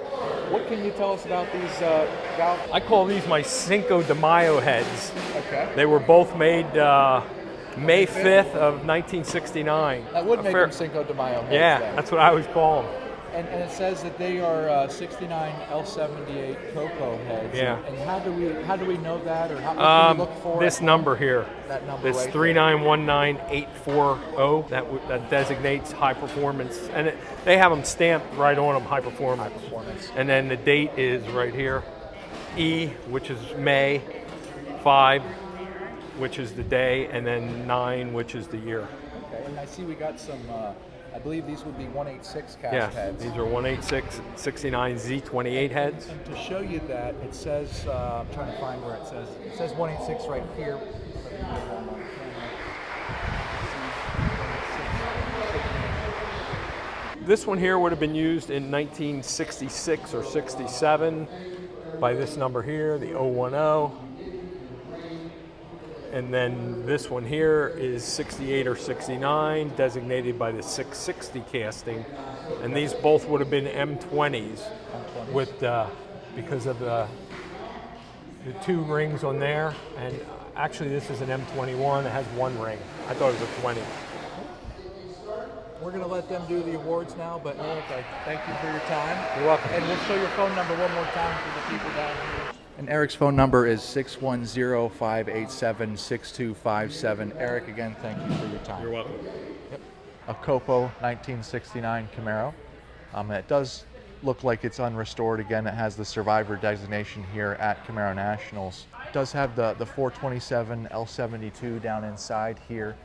what can you tell us about these valves? I call these my Cinco de Mayo heads. Okay. They were both made May 5th of 1969. That would A make fair- them Cinco de Mayo heads. Yeah, then. that's what I always call them. And it says that they are 69 L78 Copo heads. Yeah. And how do we know that, or how what can we look for? This number here. That number It's right there. 3919840. That designates high performance, and they have them stamped right on them, high performance. High performance. And then the date is right here, E, which is May, 5, which is the day, and then 9, which is the year. Okay. And I see we got some. I believe these would be 186 cast Yeah, heads. these are 186 69 Z28 heads. And to show you that, it says, I'm trying to find where it says 186 right here. Let me get it on my camera. This one here would have been used in 1966 or 67 by this number here, the 010. And then this one here is 68 or 69, designated by the 660 casting. And these both would have been M20s with because of the 2 rings on there. And actually this is an M21, it has 1 ring. I thought it was a 20. We're going to let them do the awards now, but Eric, I thank you for your time. You're welcome. And we'll show your phone number one more time for the people down here. And Eric's phone number is 610-587-6257. Eric, again, thank you for your time. You're welcome. Yep. A Copo 1969 Camaro. It does look like it's unrestored. Again, it has the survivor designation here at Camaro Nationals. It does have the 427 L72 down inside here.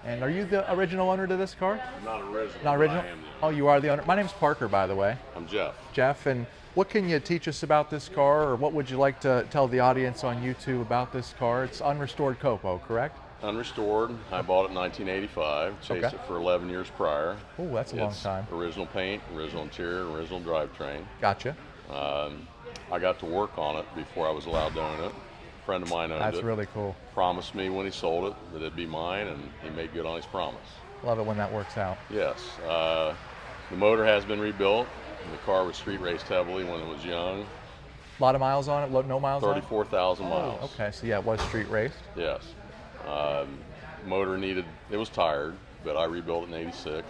And are you the original owner to this car? Not original. Not original? I am. Oh, you are the owner. My name's Parker, by the way. I'm Jeff. Jeff, and what can you teach us about this car, or what would you like to tell the audience on YouTube about this car? It's unrestored Copo, correct? Unrestored. I bought it in 1985. Chased Okay. it for 11 years prior. Oh, that's a long It's time. Original paint, original interior, original drivetrain. Gotcha. I got to work on it before I was allowed to own it. A friend of mine owned That's it. really cool. Promised me when he sold it that it'd be mine, and he made good on his promise. Love it when that works out. Yes. The motor has been rebuilt. The car was street raced heavily when it was young. A lot of miles on it? No miles on it? 34,000 miles. Oh, okay, so yeah, it was street raced. Yes. Motor needed, it was tired, but I rebuilt it in 86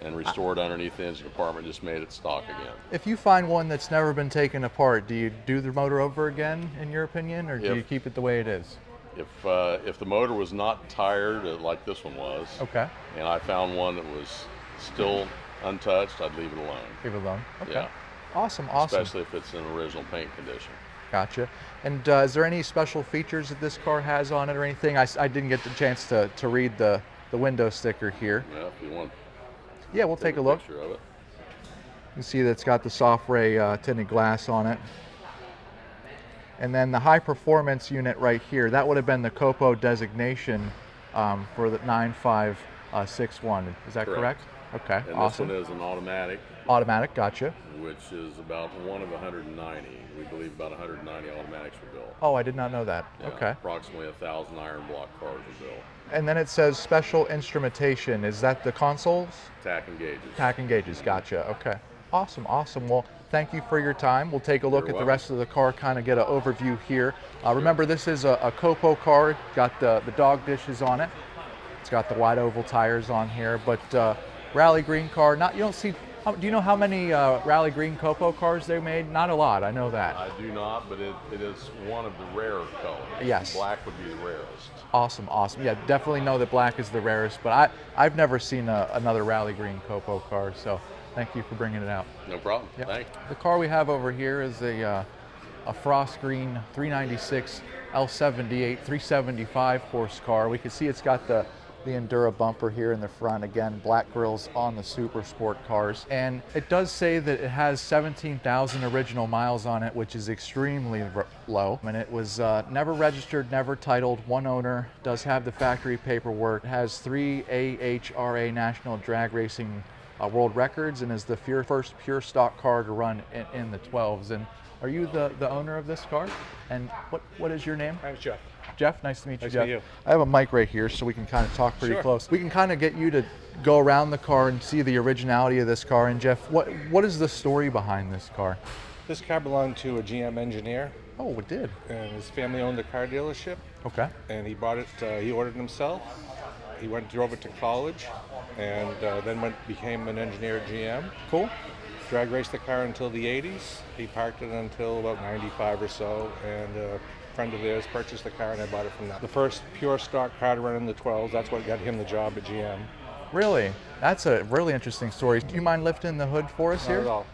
and restored underneath the engine compartment, just made it stock again. If you find one that's never been taken apart, do you do the motor over again, in your opinion, or do you keep it the way it is? If the motor was not tired like this one was, Okay. and I found one that was still untouched, I'd leave it alone. Leave it alone. Okay. Yeah. Awesome. Especially if it's in original paint condition. Gotcha. And is there any special features that this car has on it or anything? I didn't get the chance to read the window sticker here. Yeah, if you want Yeah, we'll take a look. picture of it. You can see that it's got the soft ray tinted glass on it. And then the high performance unit right here, that would have been the Copo designation for the 9561. Is that correct? Okay, And awesome. this one is an automatic, Automatic, gotcha. which is about one of 190. We believe about 190 automatics were built. Oh, I did not know that. Yeah, Okay. Approximately 1,000 iron block cars were built. And then it says special instrumentation. Is that the consoles? Tack and gauges. Tack and gauges, gotcha. Okay. Awesome, awesome. Well, thank you for your time. We'll take a look You're at the welcome. rest of the car, kind of get an overview here. Remember, this is a Copo car. Got the dog dishes on it. It's got the wide oval tires on here, but rally green car. You don't see. Do you know how many rally green Copo cars they made? Not a lot. I know that. I do not, but it is one of the rarer colors. Yes. Black would be the rarest. Awesome, awesome. Yeah, definitely know that black is the rarest, but I've never seen another rally green Copo car. So thank you for bringing it out. No problem. Yep. Thanks. The car we have over here is a frost green 396 L78 375 horse car. We can see it's got the Endura bumper here in the front. Again, black grills on the super sport cars. And it does say that it has 17,000 original miles on it, which is extremely low. And it was never registered, never titled, one owner, does have the factory paperwork, it has 3 AHRA National Drag Racing world records, and is the first pure stock car to run in the 12s. And are you the owner of this car? And what is your name? I'm Jeff. Jeff, nice to meet you, Nice to Jeff. meet you. I have a mic right here so we can kind of talk pretty Sure. close. We can kind of get you to go around the car and see the originality of this car. And Jeff, what is the story behind this car? This car belonged to a GM engineer, Oh, it did. and his family owned a car dealership, Okay. and he bought it, he ordered it himself. He drove it to college, and then became an engineer at GM. Cool. Drag raced the car until the 80s. He parked it until about 95 or so, and a friend of theirs purchased the car, and I bought it from them. The first pure stock car to run in the 12s, that's what got him the job at GM. Really? That's a really interesting story. Do you mind lifting the hood for us Not here? at all.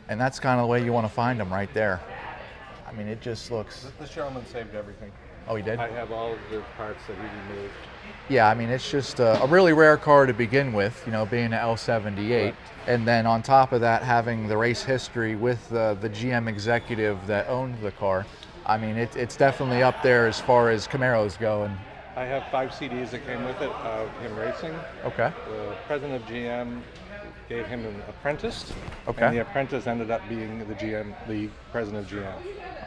And that's kind of the way you want to find them, right there. I mean, it just looks. This gentleman saved everything. Oh, he did? I have all of the parts that he removed. Yeah, I mean, it's just a really rare car to begin with, you know, being an L78. And then on top of that, having the race history with the GM executive that owned the car. I mean, it's definitely up there as far as Camaros go. And I have 5 CDs that came with it of him racing. okay. The president of GM gave him an apprentice, Okay. and the apprentice ended up being the president of GM.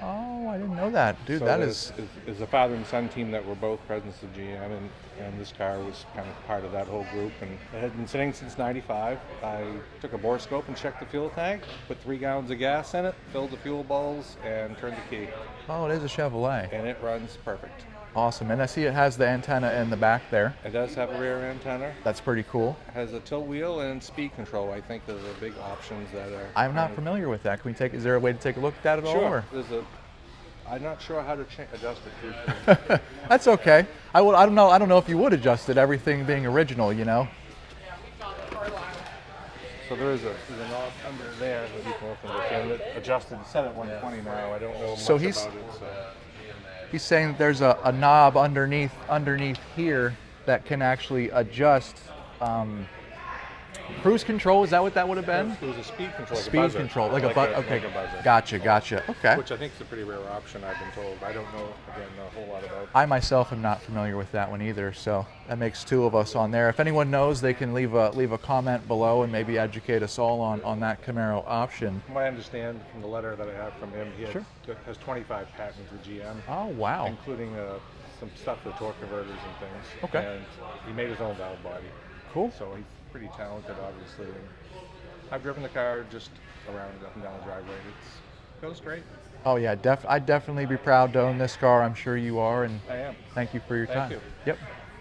Oh, I didn't know that. Dude, So that is a father and son team that were both presidents of GM, and this car was kind of part of that whole group. And it had been sitting since '95. I took a borescope and checked the fuel tank, put 3 gallons of gas in it, filled the fuel bowls, and turned the key, Oh, it is a Chevrolet. and it runs perfect. Awesome. And I see it has the antenna in the back there. It does have a rear antenna. That's pretty cool. It has a tilt wheel and speed control. I think are the big options that are. I'm not kind of- familiar with that. Can we take? Is there a way to take a look at that at all? Sure. or- I'm not sure how to adjust it. That's okay. I don't know. I don't know if you would adjust it. Everything being original, you know. So there's a knob under there that you can open it, and it adjusted. It's set at 120 now. I don't know So much he's- about it. So. He's saying that there's a knob underneath here that can actually adjust cruise control. Is that what that would have been? It was a speed control. like a Speed buzzer. control, like a buzzer. Okay, like a buzzer. gotcha. Okay. Which I think is a pretty rare option. I've been told. I don't know again a whole lot about. I myself am not familiar with that one either, so that makes 2 of us on there. If anyone knows, they can leave a comment below and maybe educate us all on that Camaro option. From what I understand from the letter that I have from him, he Sure. has 25 patents with GM, Oh wow. including some stuff for torque converters and things. Okay. And he made his own valve body. Cool. So he's pretty talented, obviously. And I've driven the car just around up and down the driveway. It goes great. Oh yeah, I'd definitely be proud to own this car. I'm sure you are, and I am. thank you for your time. Thank you. Yep.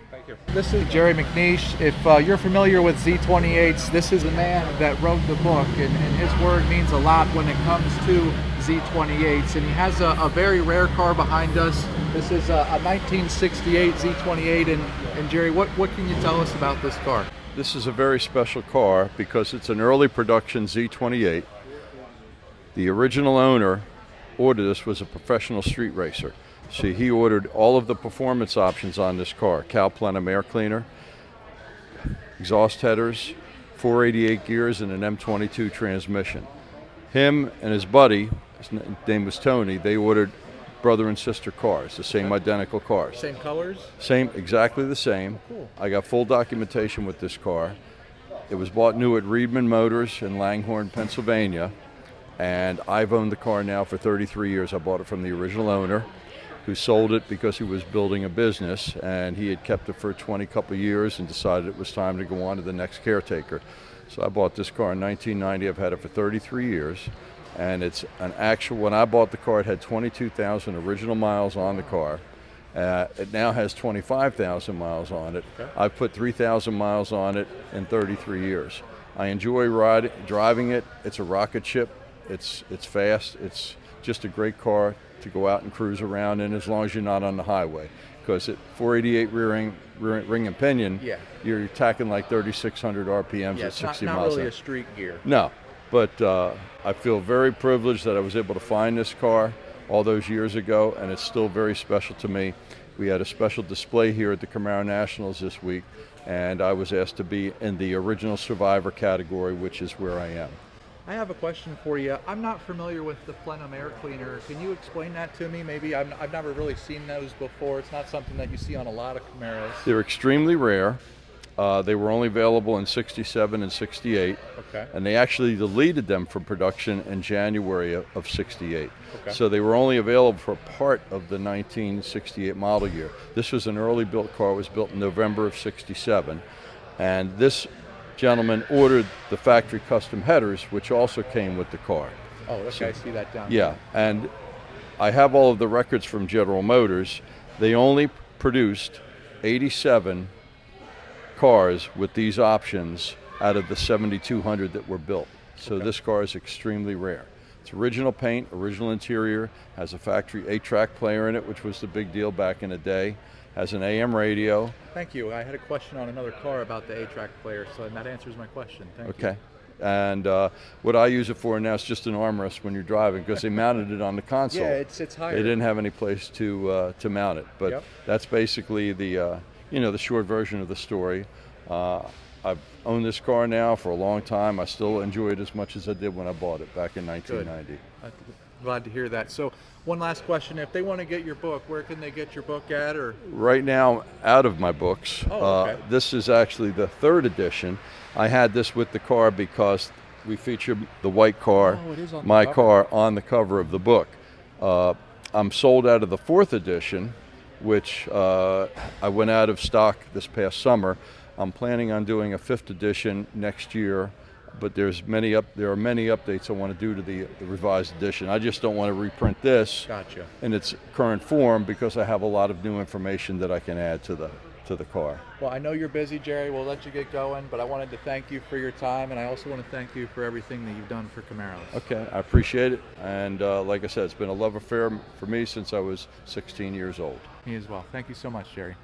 Thank you. This is Jerry MacNeish. If you're familiar with Z28s, this is a man that wrote the book, and his word means a lot when it comes to Z28s. And he has a very rare car behind us. This is a 1968 Z28. And Jerry, what can you tell us about this car? This is a very special car because it's an early production Z28. The original owner ordered this was a professional street racer. So he ordered all of the performance options on this car: cow plenum air cleaner, exhaust headers, 488 gears, and an M22 transmission. Him and his buddy, name was Tony, they ordered brother and sister cars, the same identical cars. Same colors? Same, exactly the same. Cool. I got full documentation with this car. It was bought new at Reedman Motors in Langhorne, Pennsylvania, and I've owned the car now for 33 years. I bought it from the original owner, who sold it because he was building a business, and he had kept it for 20 couple years and decided it was time to go on to the next caretaker. So I bought this car in 1990. I've had it for 33 years, and it's an actual, when I bought the car, it had 22,000 original miles on the car. It now has 25,000 miles on it. Okay. I've put 3,000 miles on it in 33 years. I enjoy driving it. It's a rocket ship. It's fast. It's just a great car to go out and cruise around in, as long as you're not on the highway. Because at 488 ring and pinion, Yeah. you're tacking like 3,600 RPMs Yeah, at it's 60 not miles really an a street gear. No, but I feel very privileged that I was able to find this car all those years ago, and it's still very special to me. We had a special display here at the Camaro Nationals this week, and I was asked to be in the original survivor category, which is where I am. I have a question for you. I'm not familiar with the plenum air cleaner. Can you explain that to me? Maybe I've never really seen those before. It's not something that you see on a lot of Camaros. They're extremely rare. They were only available in 67 and 68. Okay. And they actually deleted them from production in January of 68. Okay. So they were only available for part of the 1968 model year. This was an early built car. It was built in November of 67. And this gentleman ordered the factory custom headers, which also came with the car. Oh, okay. I see that down Yeah, and I have all of the records from General Motors. They only produced 87 cars with these options out of the 7,200 that were built. So Okay. this car is extremely rare. It's original paint, original interior, has a factory 8-track player in it, which was the big deal back in the day, has an AM radio. Thank you. I had a question on another car about the 8-track player, so that answers my question. Thank you. Okay. And what I use it for now is just an armrest when you're driving, because they mounted it on the console. Yeah, it's higher. They didn't have any place to mount it, but Yep. that's basically the the short version of the story. I've owned this car now for a long time. I still enjoy it as much as I did when I bought it back in 1990. I'm glad to hear that. So one last question. If they want to get your book, where can they get your book at? Or Right now, out of my books. Oh, okay. This is actually the 3rd edition. I had this with the car because we featured the white car, Oh, it is on the my cover. car, on the cover of the book. I'm sold out of the 4th edition, which I went out of stock this past summer. I'm planning on doing a 5th edition next year, but there are many updates I want to do to the revised edition. I just don't want to reprint this Gotcha. in its current form, because I have a lot of new information that I can add to the car. Well, I know you're busy, Jerry. We'll let you get going, but I wanted to thank you for your time, and I also want to thank you for everything that you've done for Camaros. Okay, I appreciate it, and like I said, it's been a love affair for me since I was 16 years old. Me as well. Thank you so much, Jerry.